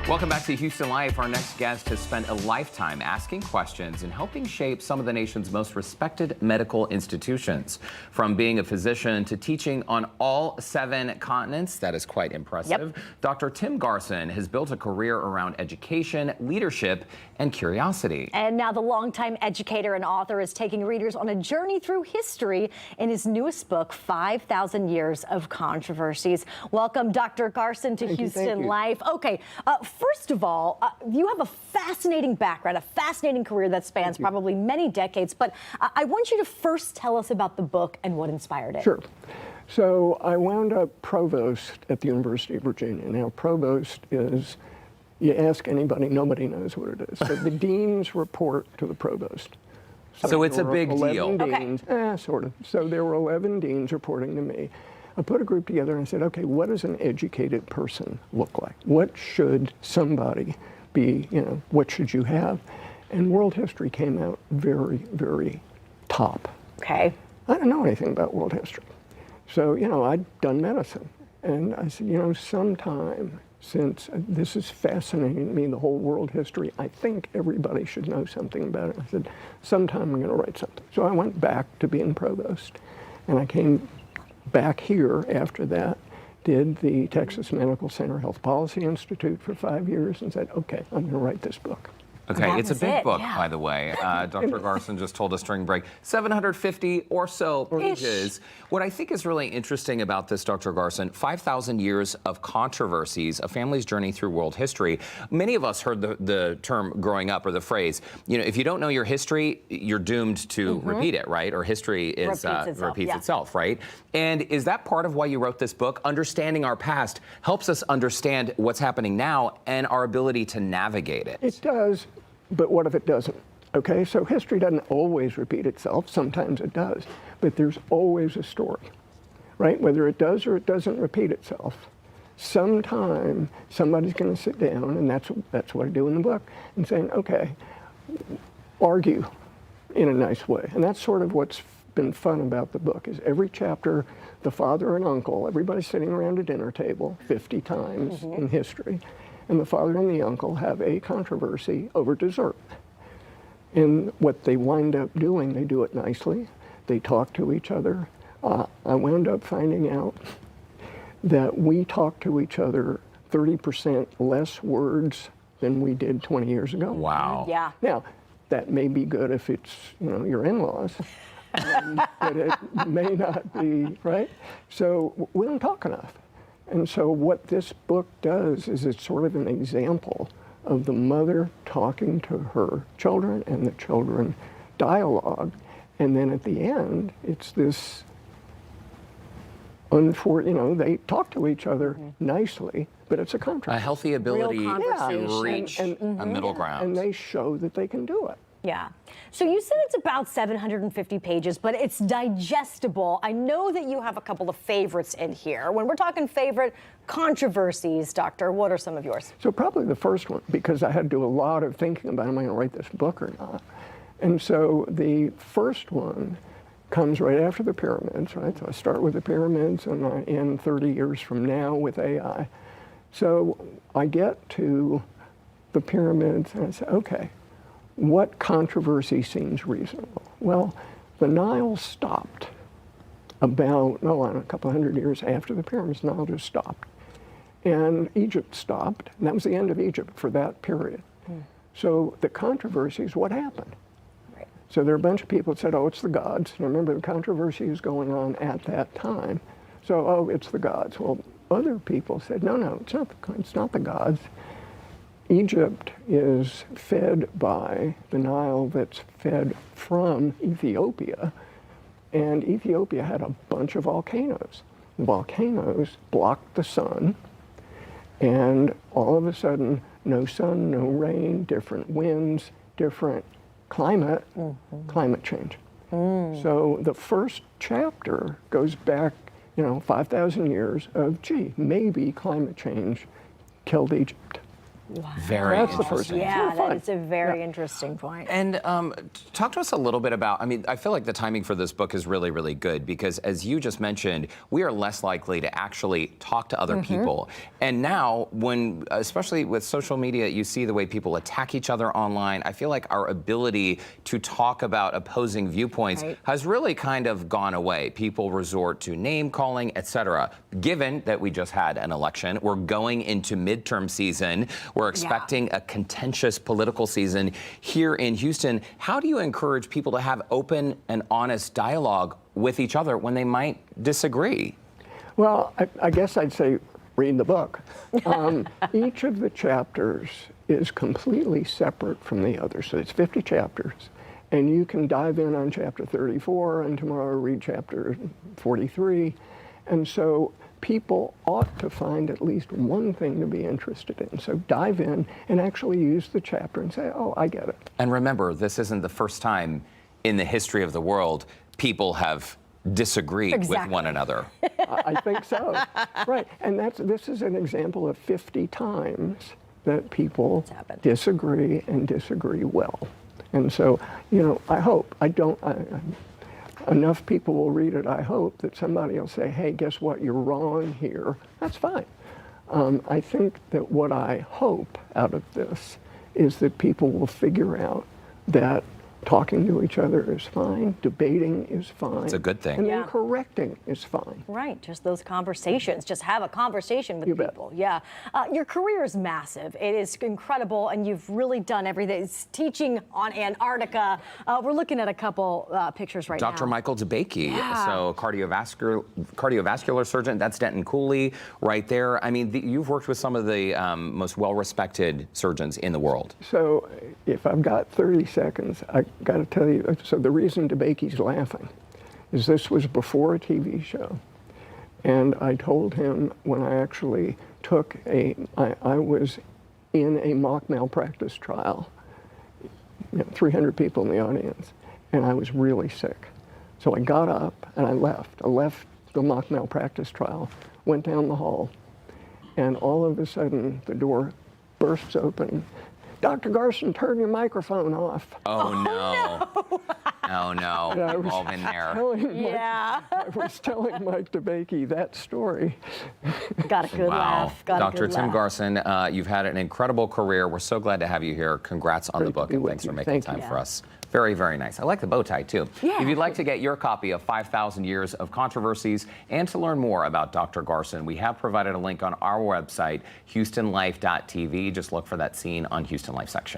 Welcome back to Houston Life. Our next guest has spent a lifetime asking questions and helping shape some of the nation's most respected medical institutions. From being a physician to teaching on all 7 continents, that is quite impressive. Yep. Dr. Tim Garson has built a career around education, leadership, and curiosity. And now the longtime educator and author is taking readers on a journey through history in his newest book, 5,000 Years of Controversies. Welcome, Dr. Garson, to Houston Life. Okay, first of all, you have a fascinating background, a fascinating career that spans probably many decades, but I want you to first tell us about the book and what inspired it. Sure. So I wound up provost at the University of Virginia. Now, provost is, you ask anybody, nobody knows what it is. So the deans report to the provost. So it's a big deal. Deans, sort of. So there were 11 deans reporting to me. I put a group together and I said, okay, what does an educated person look like? What should somebody be, what should you have? And world history came out very, very top. Okay. I didn't know anything about world history. So, I'd done medicine. And I said, sometime, since this is fascinating to me, the whole world history, I think everybody should know something about it. I said, sometime I'm going to write something. So I went back to being provost. And I came back here after that, did the Texas Medical Center Health Policy Institute for 5 years and said, okay, I'm going to write this book. Okay, it's a big book, by the way. Dr. Garson just told us during break, 750 or so pages. What I think is really interesting about this, Dr. Garson, 5,000 Years of Controversies, a family's journey through world history. Many of us heard the term growing up, or the phrase, if you don't know your history, you're doomed to repeat it, right? Or history repeats itself, right? And is that part of why you wrote this book? Understanding our past helps us understand what's happening now and our ability to navigate it. It does. But what if it doesn't? Okay, so history doesn't always repeat itself. Sometimes it does. But there's always a story, right? Whether it does or it doesn't repeat itself. Sometime somebody's going to sit down, and that's what I do in the book, and saying, okay, argue in a nice way. And that's sort of what's been fun about the book, is every chapter, the father and uncle, everybody's sitting around a dinner table 50 times in history. And the father and the uncle have a controversy over dessert. And what they wind up doing, they do it nicely. They talk to each other. I wound up finding out that we talk to each other 30% less words than we did 20 years ago. Wow. Yeah. Now, that may be good if it's, your in-laws, but it may not be, right? So we don't talk enough. And so what this book does is it's sort of an example of the mother talking to her children and the children dialogue. And then at the end, it's this, they talk to each other nicely, but it's a controversy. A healthy ability to reach a middle ground. And they show that they can do it. Yeah. So you said it's about 750 pages, but it's digestible. I know that you have a couple of favorites in here. When we're talking favorite controversies, Doctor, what are some of yours? So probably the first one, because I had to do a lot of thinking about, am I going to write this book or not? And so the first one comes right after the pyramids, right? So I start with the pyramids and I end 30 years from now with AI. So I get to the pyramids and I say, okay, what controversy seems reasonable? Well, the Nile stopped about, a couple hundred years after the pyramids. The Nile just stopped. And Egypt stopped, and that was the end of Egypt for that period. So the controversy is what happened. Right. So there are a bunch of people that said, oh, it's the gods. And remember, the controversy was going on at that time. So, oh, it's the gods. Well, other people said, no, it's not the gods. Egypt is fed by the Nile that's fed from Ethiopia, and Ethiopia had a bunch of volcanoes. The volcanoes blocked the sun, and all of a sudden, no sun, no rain, different winds, different climate, climate change. So the first chapter goes back, 5,000 years of, maybe climate change killed Egypt. Very That's the interesting. first thing. Yeah, It's fun. that is a very interesting point. And talk to us a little bit about, I mean, I feel like the timing for this book is really, really good because as you just mentioned, we are less likely to actually talk to other people. And now when, especially with social media, you see the way people attack each other online, I feel like our ability to talk about opposing viewpoints has really kind of gone away. People resort to name calling, etc. Given that we just had an election, we're going into midterm season, we're expecting a contentious political season here in Houston. How do you encourage people to have open and honest dialogue with each other when they might disagree? Well, I guess I'd say read the book. Each of the chapters is completely separate from the other. So it's 50 chapters. And you can dive in on chapter 34 and tomorrow read chapter 43. And so people ought to find at least one thing to be interested in. So dive in and actually use the chapter and say, oh, I get it. And remember, this isn't the first time in the history of the world people have disagreed with one another. I think so. Right. And this is an example of 50 times that people disagree and disagree well. And so, you know, I hope, enough people will read it, I hope, that somebody will say, hey, guess what, you're wrong here. That's fine. I think that what I hope out of this is that people will figure out that talking to each other is fine, debating is fine. It's a good thing. And then correcting is fine. Right, just those conversations. Just have a conversation with people. Yeah. Your career is massive. It is incredible, and you've really done everything. It's teaching on Antarctica. We're looking at a couple pictures right now. Dr. Michael DeBakey, so cardiovascular surgeon. That's Denton Cooley right there. I mean, you've worked with some of the most well-respected surgeons in the world. So if I've got 30 seconds, I got to tell you, so the reason DeBakey's laughing is this was before a TV show. And I told him when I actually I was in a mock malpractice trial, 300 people in the audience, and I was really sick. So I got up and I left. I left the mock malpractice trial, went down the hall, and all of a sudden the door bursts open. Dr. Garson, turn your microphone off. Oh, no. Oh, no. We've all been there. I was telling Mike DeBakey that story. Got a good laugh. Dr. Tim Garson, you've had an incredible career. We're so glad to have you here. Congrats on the book, and thanks for making time for us. Very, very nice. I like the bow tie, too. Yeah. If you'd like to get your copy of 5,000 Years of Controversies and to learn more about Dr. Garson, we have provided a link on our website, HoustonLife.tv. Just look for that scene on Houston Life section.